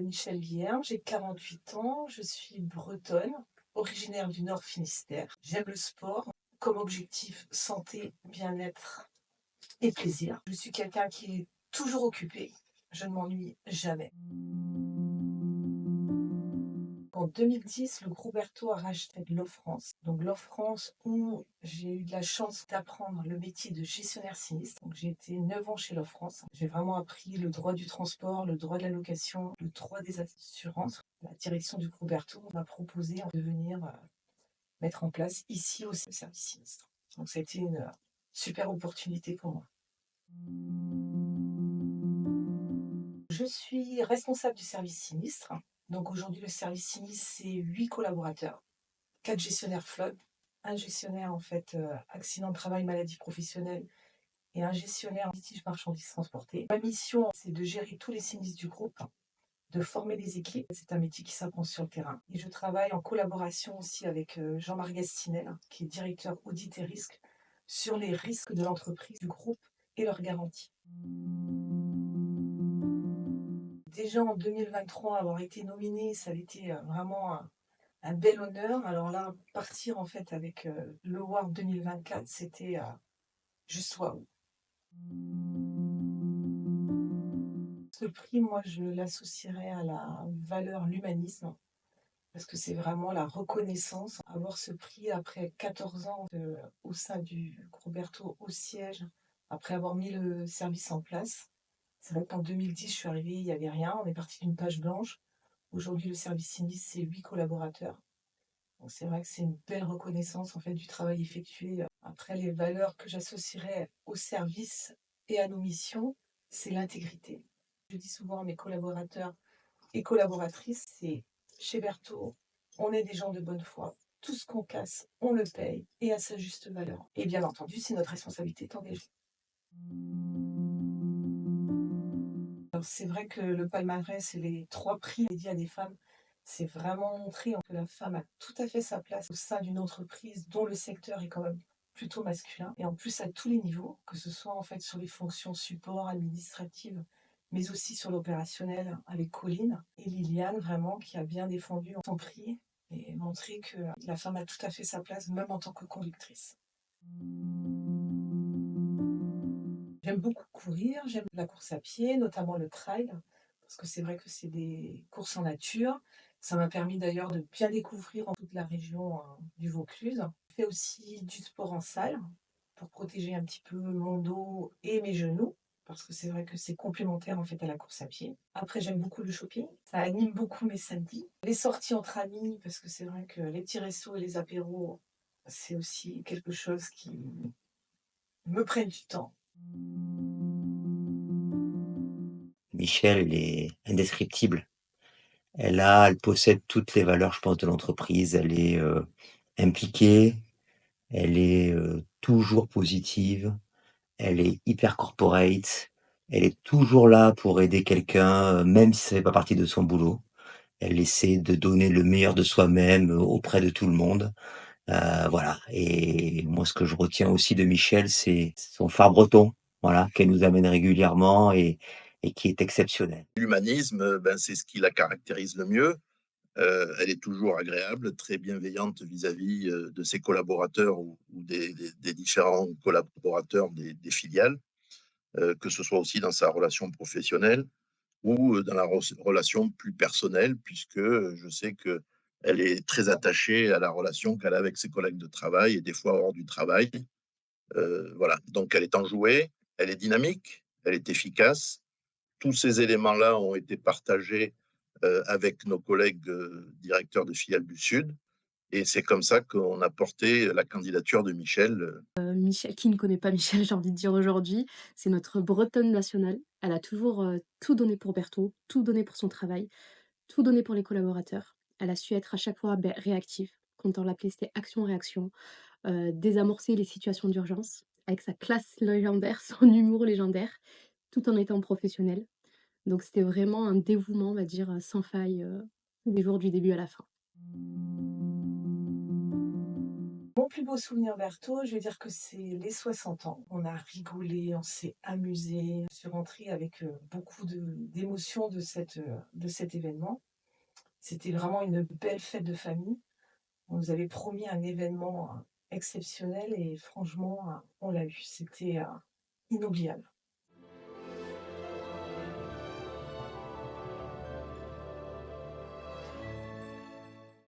Michèle Guilherme, j'ai 48 ans, je suis bretonne, originaire du Nord Finistère. J'aime le sport, comme objectif santé, bien-être et plaisir. Je suis quelqu'un qui est toujours occupé, je ne m'ennuie jamais. En 2010, le groupe Berthaud a racheté l'Off-France. Donc l'Off-France où j'ai eu de la chance d'apprendre le métier de gestionnaire sinistre. Donc j'ai été 9 ans chez l'Off-France. J'ai vraiment appris le droit du transport, le droit de la location, le droit des assurances. La direction du groupe Berthaud m'a proposé de venir mettre en place ici au service sinistre. Donc ça a été une super opportunité pour moi. Je suis responsable du service sinistre. Donc aujourd'hui, le service sinistre, c'est 8 collaborateurs, 4 gestionnaires flotte, un gestionnaire en fait accident de travail, maladie professionnelle et un gestionnaire litige marchandises transportées. Ma mission, c'est de gérer tous les sinistres du groupe, de former des équipes. C'est un métier qui s'apprend sur le terrain. Et je travaille en collaboration aussi avec Jean-Marc Gastinel, qui est directeur audit et risque, sur les risques de l'entreprise, du groupe et leurs garanties. Déjà en 2023, avoir été nominée, ça a été vraiment un bel honneur. Alors là, partir en fait avec l'Award 2024, c'était juste waouh. Ce prix, moi, je l'associerais à la valeur, l'humanisme, parce que c'est vraiment la reconnaissance. Avoir ce prix après 14 ans au sein du groupe Berthaud au siège, après avoir mis le service en place. C'est vrai qu'en 2010, je suis arrivée, il n'y avait rien. On est parti d'une page blanche. Aujourd'hui, le service sinistre, c'est 8 collaborateurs. Donc c'est vrai que c'est une belle reconnaissance en fait du travail effectué. Après, les valeurs que j'associerais au service et à nos missions, c'est l'intégrité. Je dis souvent à mes collaborateurs et collaboratrices, c'est chez Berthaud, on est des gens de bonne foi. Tout ce qu'on casse, on le paye et à sa juste valeur. Et bien entendu, c'est notre responsabilité d'engager. Alors, c'est vrai que le palmarès et les 3 prix dédiés à des femmes, c'est vraiment montrer que la femme a tout à fait sa place au sein d'une entreprise dont le secteur est quand même plutôt masculin. Et en plus, à tous les niveaux, que ce soit en fait sur les fonctions support, administratives, mais aussi sur l'opérationnel avec Colline et Liliane, vraiment, qui a bien défendu son prix et montré que la femme a tout à fait sa place, même en tant que conductrice. J'aime beaucoup courir, j'aime la course à pied, notamment le trail, parce que c'est vrai que c'est des courses en nature. Ça m'a permis d'ailleurs de bien découvrir en toute la région du Vaucluse. Je fais aussi du sport en salle pour protéger un petit peu mon dos et mes genoux, parce que c'est vrai que c'est complémentaire en fait à la course à pied. Après, j'aime beaucoup le shopping, ça anime beaucoup mes samedis. Les sorties entre amis, parce que c'est vrai que les petits restos et les apéros, c'est aussi quelque chose qui me prennent du temps. Michel, elle est indescriptible. Elle possède toutes les valeurs, je pense, de l'entreprise. Elle est impliquée, elle est toujours positive, elle est hyper corporate, elle est toujours là pour aider quelqu'un, même si ça fait pas partie de son boulot. Elle essaie de donner le meilleur de soi-même auprès de tout le monde. Voilà. Et moi, ce que je retiens aussi de Michel, c'est son phare breton, voilà, qu'elle nous amène régulièrement et qui est exceptionnel. L'humanisme, ben, c'est ce qui la caractérise le mieux. Elle est toujours agréable, très bienveillante vis-à-vis de ses collaborateurs ou des différents collaborateurs des filiales, que ce soit aussi dans sa relation professionnelle ou dans la relation plus personnelle, puisque je sais que elle est très attachée à la relation qu'elle a avec ses collègues de travail et des fois hors du travail. Voilà, donc elle est enjouée, elle est dynamique, elle est efficace. Tous ces éléments-là ont été partagés avec nos collègues directeurs de filiales du Sud. Et c'est comme ça qu'on a porté la candidature de Michel. Michel, qui ne connaît pas Michel, j'ai envie de dire aujourd'hui, c'est notre bretonne nationale. Elle a toujours, tout donné pour Berthaud, tout donné pour son travail, tout donné pour les collaborateurs. Elle a su être à chaque fois, réactive. Quand on l'appelait, c'était action-réaction, désamorcer les situations d'urgence avec sa classe légendaire, son humour légendaire, tout en étant professionnelle. Donc c'était vraiment un dévouement, on va dire, sans faille, tous les jours du début à la fin. Mon plus beau souvenir Berthaud, je vais dire que c'est les 60 ans. On a rigolé, on s'est amusé. Je suis rentrée avec beaucoup d'émotions de cet événement. C'était vraiment une belle fête de famille. On nous avait promis un événement exceptionnel et franchement, on l'a eu. C'était inoubliable.